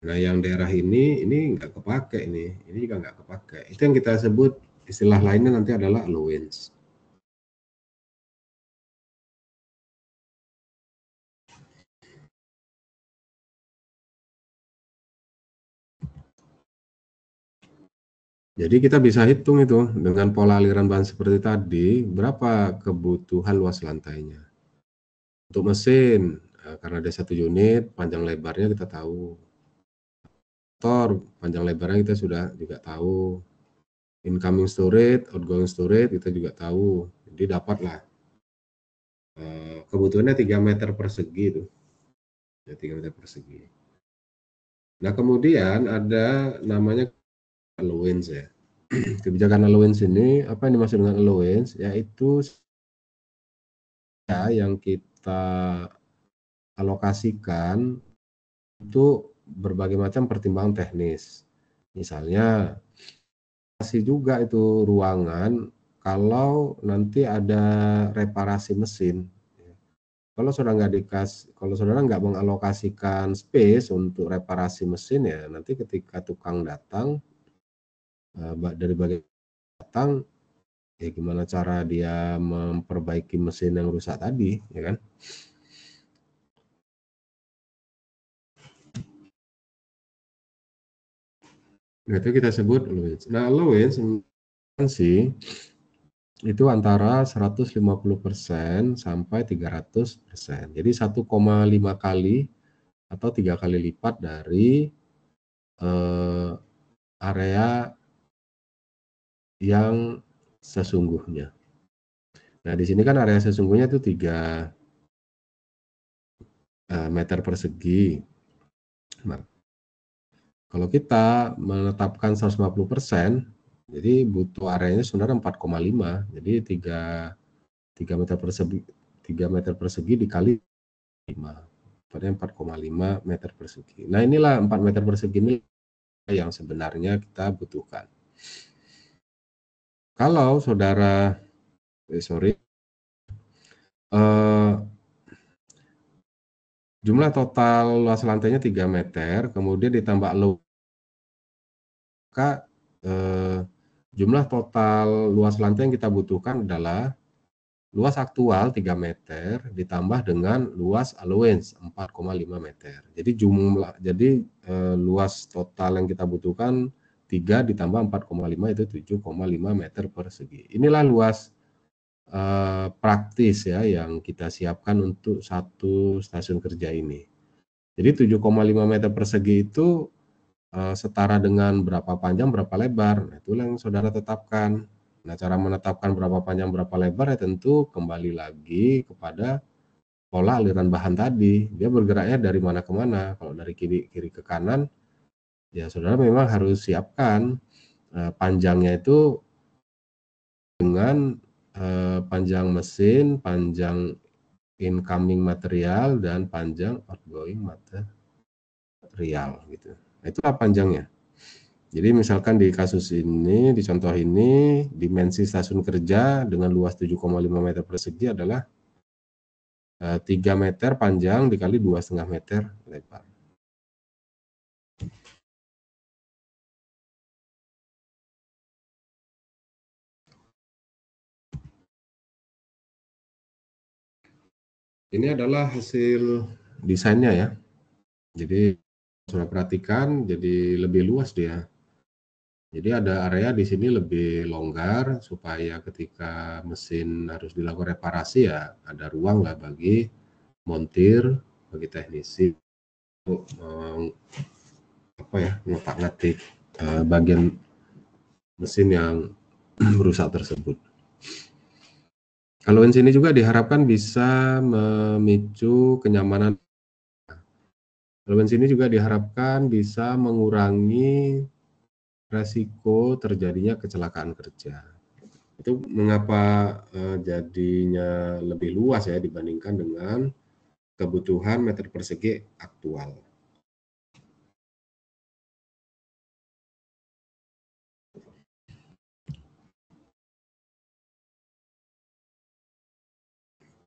Nah, yang daerah ini nggak kepake ini juga nggak kepake. Itu yang kita sebut, istilah lainnya nanti adalah allowance. Jadi kita bisa hitung itu dengan pola aliran bahan seperti tadi, berapa kebutuhan luas lantainya. Untuk mesin, karena ada satu unit, panjang lebarnya kita tahu. panjang lebarnya kita sudah juga tahu. Incoming storage, outgoing storage kita juga tahu. Jadi dapatlah kebutuhannya 3 meter persegi itu. Ya, 3 meter persegi. Nah, kemudian ada namanya allowance ya. Kebijakan allowance ini, apa yang dimaksud dengan allowance? Yaitu yang kita alokasikan untuk berbagai macam pertimbangan teknis. Misalnya, kasih juga itu ruangan kalau nanti ada reparasi mesin. Kalau saudara nggak mengalokasikan space untuk reparasi mesin ya, nanti ketika tukang datang dari bagian datang, ya gimana cara dia memperbaiki mesin yang rusak tadi, ya kan? Nah, itu kita sebut allowance. Nah, allowance sih itu antara 150% sampai 300%. Jadi 1,5 kali atau 3 kali lipat dari area yang sesungguhnya. Nah, di sini kan area sesungguhnya itu 3 meter persegi. Nah, kalau kita menetapkan 150%, jadi butuh areanya sebenarnya 4,5. Jadi 3 meter persegi 3 meter persegi dikali 5. Berarti 4,5 meter persegi. Nah, inilah 4 meter persegi ini yang sebenarnya kita butuhkan. Kalau saudara jumlah total luas lantainya 3 meter, kemudian ditambah maka jumlah total luas lantai yang kita butuhkan adalah luas aktual 3 meter ditambah dengan luas allowance 4,5 meter. Jadi luas total yang kita butuhkan 3 ditambah 4,5 itu 7,5 meter persegi. Inilah luas praktis ya yang kita siapkan untuk satu stasiun kerja ini. Jadi 7,5 meter persegi itu setara dengan berapa panjang, berapa lebar. Nah, itulah yang saudara tetapkan. Nah, cara menetapkan berapa panjang, berapa lebar ya tentu kembali lagi kepada pola aliran bahan tadi. Dia bergeraknya dari mana ke mana. Kalau dari kiri ke kanan, ya saudara memang harus siapkan panjangnya itu dengan panjang mesin, panjang incoming material, dan panjang outgoing material gitu. Nah, itulah panjangnya. Jadi misalkan di kasus ini, di contoh ini, dimensi stasiun kerja dengan luas 7,5 meter persegi adalah 3 meter panjang dikali 2,5 meter lebar. Ini adalah hasil desainnya ya. Jadi sudah perhatikan, jadi lebih luas dia. Jadi ada area di sini lebih longgar supaya ketika mesin harus dilakukan reparasi ya ada ruang lah bagi montir, bagi teknisi untuk ngotak-ngatik bagian mesin yang rusak tersebut. Allowance ini juga diharapkan bisa memicu kenyamanan. Allowance ini juga diharapkan bisa mengurangi resiko terjadinya kecelakaan kerja. Itu mengapa jadinya lebih luas ya dibandingkan dengan kebutuhan meter persegi aktual.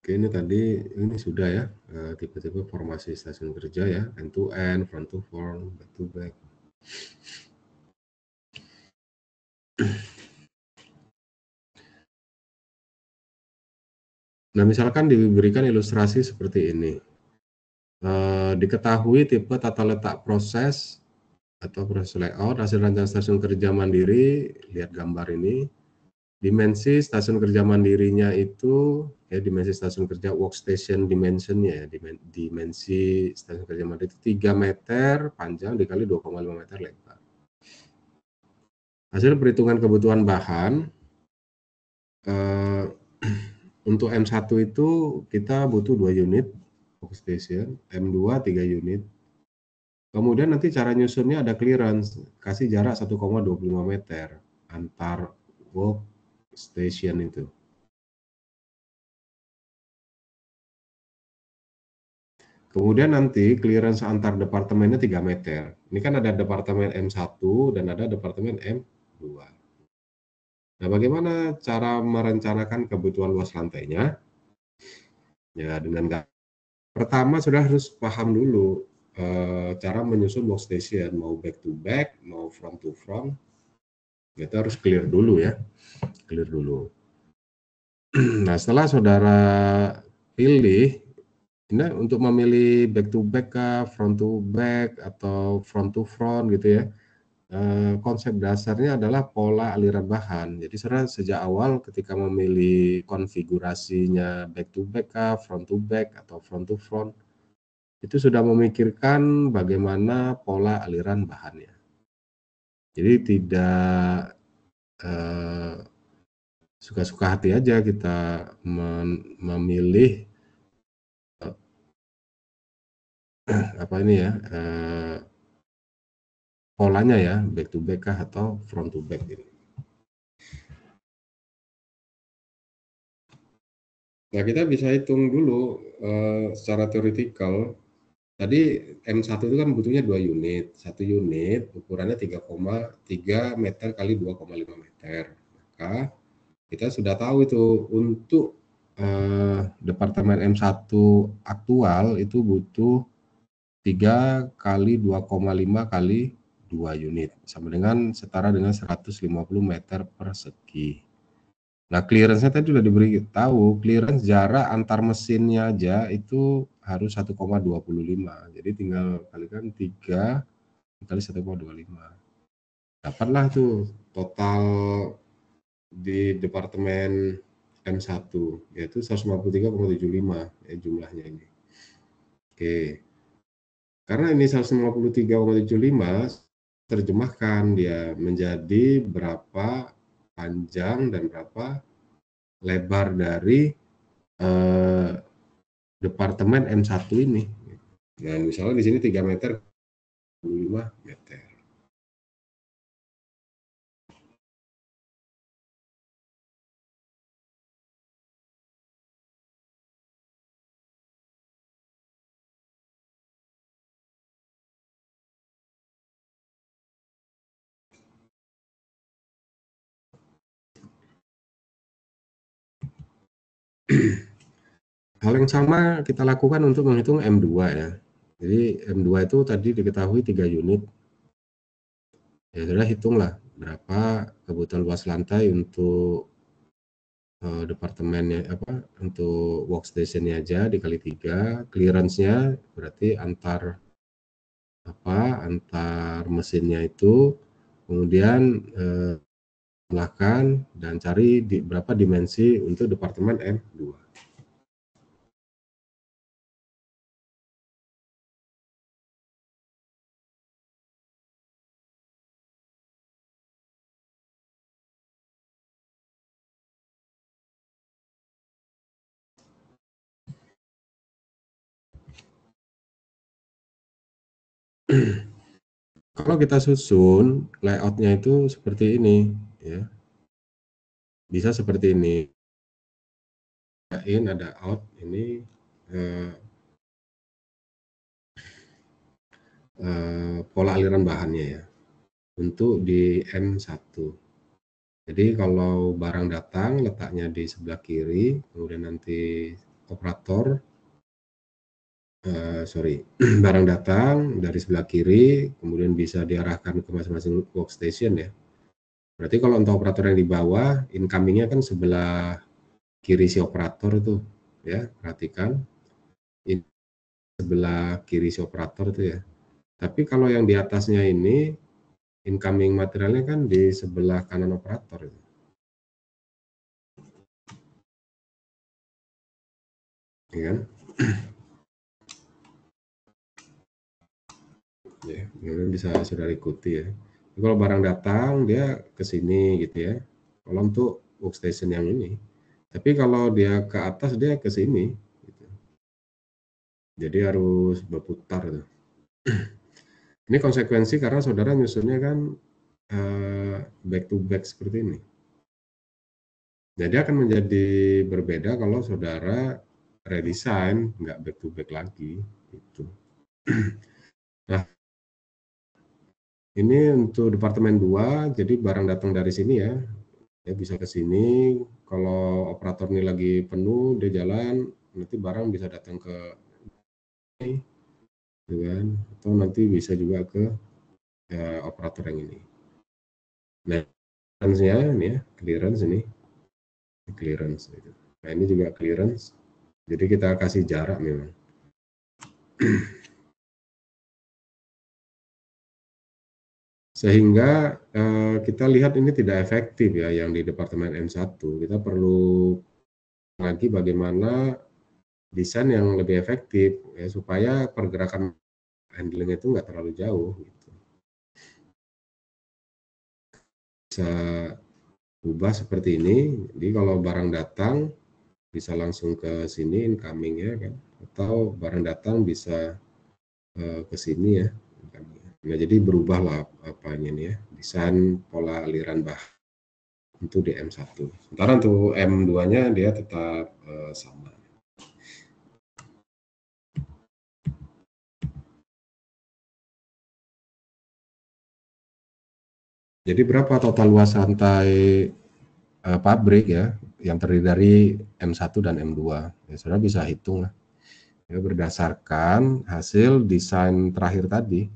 Oke, ini sudah ya tipe-tipe formasi stasiun kerja ya, end to end, front to front, back to back. Nah, misalkan diberikan ilustrasi seperti ini. Diketahui tipe tata letak proses atau proses layout hasil rancangan stasiun kerja mandiri, lihat gambar ini. Dimensi stasiun kerja mandirinya itu, ya dimensi stasiun kerja workstation dimensionnya ya, dimensi stasiun kerja mandiri itu 3 meter panjang dikali 2,5 meter lebar. Hasil perhitungan kebutuhan bahan, eh, untuk M1 itu kita butuh 2 unit workstation, M2 3 unit. Kemudian nanti cara nyusunnya ada clearance, kasih jarak 1,25 meter antar workstation itu. Kemudian nanti clearance antar departemennya 3 meter. Ini kan ada departemen M1 dan ada departemen M2. Nah, bagaimana cara merencanakan kebutuhan luas lantainya? Ya, dengan pertama sudah harus paham dulu cara menyusun workstation, mau back to back, mau front to front. Kita harus clear dulu ya, clear dulu. Nah, setelah saudara pilih, ini untuk memilih back to back kah, front to back, atau front to front gitu ya. Konsep dasarnya adalah pola aliran bahan. Jadi saudara sejak awal ketika memilih konfigurasinya back to back kah, front to back, atau front to front, itu sudah memikirkan bagaimana pola aliran bahannya. Jadi tidak suka-suka hati aja kita memilih apa ini ya, polanya ya, back to back kah atau front to back ini. Nah, kita bisa hitung dulu secara teoretikal. Tadi M1 itu kan butuhnya 2 unit. 1 unit ukurannya 3,3 meter kali 2,5 meter. Maka kita sudah tahu itu untuk departemen M1 aktual itu butuh 3 kali 2,5 kali 2 unit. Sama dengan setara dengan 150 meter persegi. Nah, clearance-nya tadi sudah diberitahu, clearance jarak antar mesinnya aja itu harus 1,25. Jadi tinggal kalikan 3 kali 1,25. Dapatlah tuh total di departemen M1 yaitu 153,75 ya jumlahnya ini. Oke. Karena ini 153,75 terjemahkan dia menjadi berapa panjang dan berapa lebar dari departemen M1 ini. Nah, misalnya di sini 3 meter, 5 meter. Hal yang sama kita lakukan untuk menghitung M2 ya. Jadi M2 itu tadi diketahui 3 unit. Ya sudah hitunglah berapa kebutuhan luas lantai untuk departemennya apa untuk workstation-nya aja dikali 3, clearance-nya berarti antar mesinnya itu, kemudian silahkan dan cari berapa dimensi untuk departemen M2. Kalau kita susun layoutnya itu seperti ini ya, bisa seperti ini, in ada out ini pola aliran bahannya ya untuk di M1. Jadi kalau barang datang letaknya di sebelah kiri, kemudian nanti operator barang datang dari sebelah kiri, kemudian bisa diarahkan ke masing-masing workstation ya. Berarti kalau untuk operator yang di bawah, incoming-nya kan sebelah kiri si operator itu ya, perhatikan sebelah kiri si operator itu ya. Tapi kalau yang di atasnya ini incoming materialnya kan di sebelah kanan operator itu. ya kan? Ya, ini bisa saudara ikuti ya. Kalau barang datang dia ke sini gitu ya. Kalau untuk workstation yang ini. Tapi kalau dia ke atas dia ke sini. Gitu. Jadi harus berputar tuh. Ini konsekuensi karena saudara nyusunnya kan back to back seperti ini. Jadi akan menjadi berbeda kalau saudara redesign, nggak back to back lagi. Gitu. Nah, ini untuk departemen 2, jadi barang datang dari sini ya. Ya bisa ke sini, kalau operator ini lagi penuh, dia jalan, nanti barang bisa datang ke ini, gitu kan? Atau nanti bisa juga ke operator yang ini. Nah, clearance-nya ini ya, clearance ini, clearance. Gitu. Nah ini juga clearance, jadi kita kasih jarak memang. Sehingga kita lihat ini tidak efektif ya yang di Departemen M1. Kita perlu lagi bagaimana desain yang lebih efektif ya, supaya pergerakan handling itu nggak terlalu jauh. Gitu. Bisa ubah seperti ini. Jadi kalau barang datang bisa langsung ke sini incoming ya kan, atau barang datang bisa ke sini ya. Nah, jadi berubahlah apanya nih ya, desain pola aliran bahan untuk di M1. Sementara untuk M2-nya dia tetap sama. Jadi berapa total luas lantai pabrik ya yang terdiri dari M1 dan M2? Ya, saudara bisa hitung lah. Ya, berdasarkan hasil desain terakhir tadi.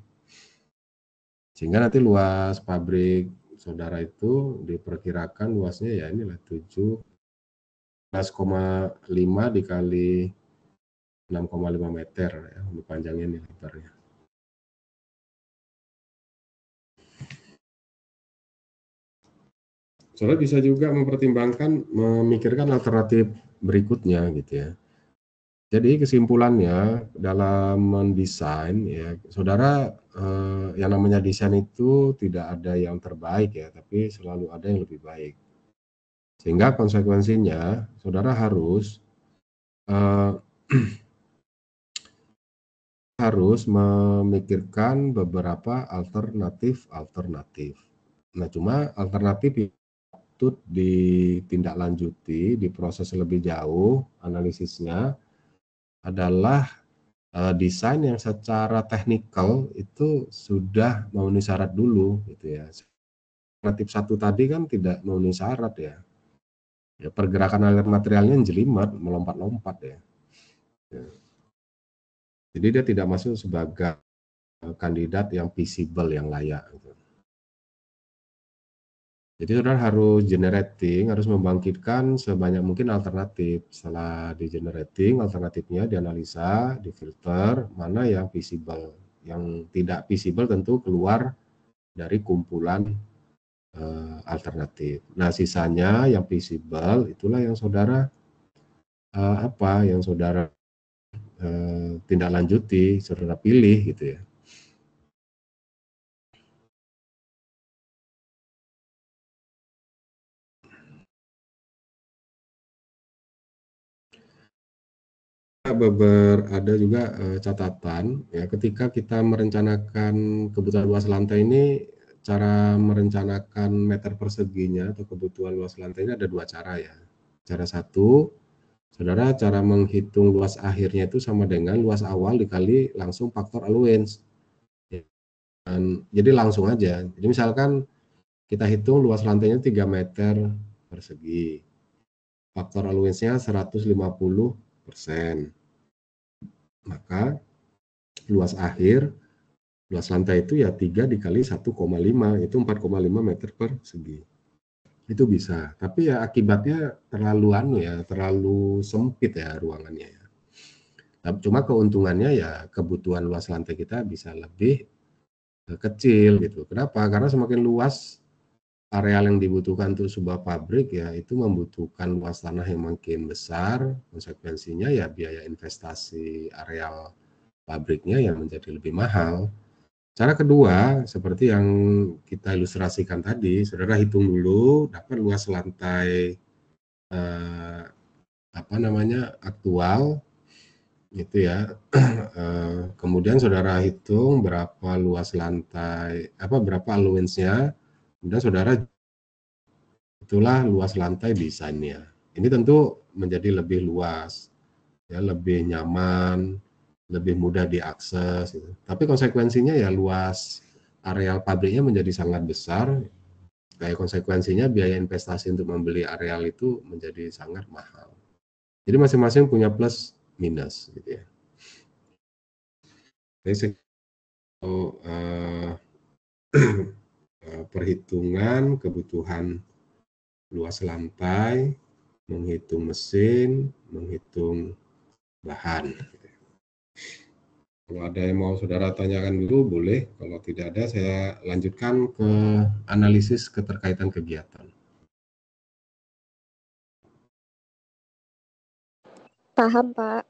Sehingga nanti luas pabrik saudara itu diperkirakan luasnya ya inilah 17,5 dikali 6,5 meter ya, untuk panjangnya nih lebarnya. Saudara bisa juga mempertimbangkan, memikirkan alternatif berikutnya gitu ya. Jadi kesimpulannya dalam mendesain ya, saudara yang namanya desain itu tidak ada yang terbaik ya, tapi selalu ada yang lebih baik. Sehingga konsekuensinya saudara harus harus memikirkan beberapa alternatif. Nah, cuma alternatif itu ditindaklanjuti, diproses lebih jauh analisisnya adalah desain yang secara teknikal itu sudah memenuhi syarat dulu gitu ya. Alternatif satu tadi kan tidak memenuhi syarat ya. Ya pergerakan aliran materialnya jelimet, melompat-lompat ya. Ya. Jadi dia tidak masuk sebagai kandidat yang visible, yang layak gitu. Jadi saudara harus generating, harus membangkitkan sebanyak mungkin alternatif. Setelah di generating, alternatifnya dianalisa, difilter, mana yang visible. Yang tidak visible tentu keluar dari kumpulan alternatif. Nah sisanya yang visible itulah yang saudara yang saudara tindak lanjuti, saudara pilih gitu ya. Ada juga catatan ya, ketika kita merencanakan kebutuhan luas lantai ini, cara merencanakan meter perseginya atau kebutuhan luas lantai ini ada dua cara ya. Cara satu, saudara cara menghitung luas akhirnya itu sama dengan luas awal dikali langsung faktor allowance. Dan, jadi langsung aja. Jadi misalkan kita hitung luas lantainya 3 meter persegi. Faktor allowance-nya 150%. Maka luas lantai itu ya 3 dikali 1,5, itu 4,5 meter persegi. Itu bisa, tapi ya akibatnya terlalu sempit ya ruangannya ya. Cuma keuntungannya ya kebutuhan luas lantai kita bisa lebih kecil gitu. Kenapa? Karena semakin luas areal yang dibutuhkan untuk sebuah pabrik ya itu membutuhkan luas tanah yang makin besar, konsekuensinya ya biaya investasi areal pabriknya yang menjadi lebih mahal. Cara kedua, seperti yang kita ilustrasikan tadi, saudara hitung dulu dapat luas lantai aktual gitu ya. Kemudian saudara hitung berapa luas lantai, berapa allowance-nya, kemudian saudara itulah luas lantai desainnya. Ini tentu menjadi lebih luas, ya lebih nyaman, lebih mudah diakses. Gitu. Tapi konsekuensinya ya luas areal pabriknya menjadi sangat besar. Kayak konsekuensinya biaya investasi untuk membeli areal itu menjadi sangat mahal. Jadi masing-masing punya plus minus, gitu ya. Jadi perhitungan kebutuhan luas lantai, menghitung mesin, menghitung bahan. Kalau ada yang mau saudara tanyakan dulu boleh, kalau tidak ada saya lanjutkan ke analisis keterkaitan kegiatan. Paham, Pak.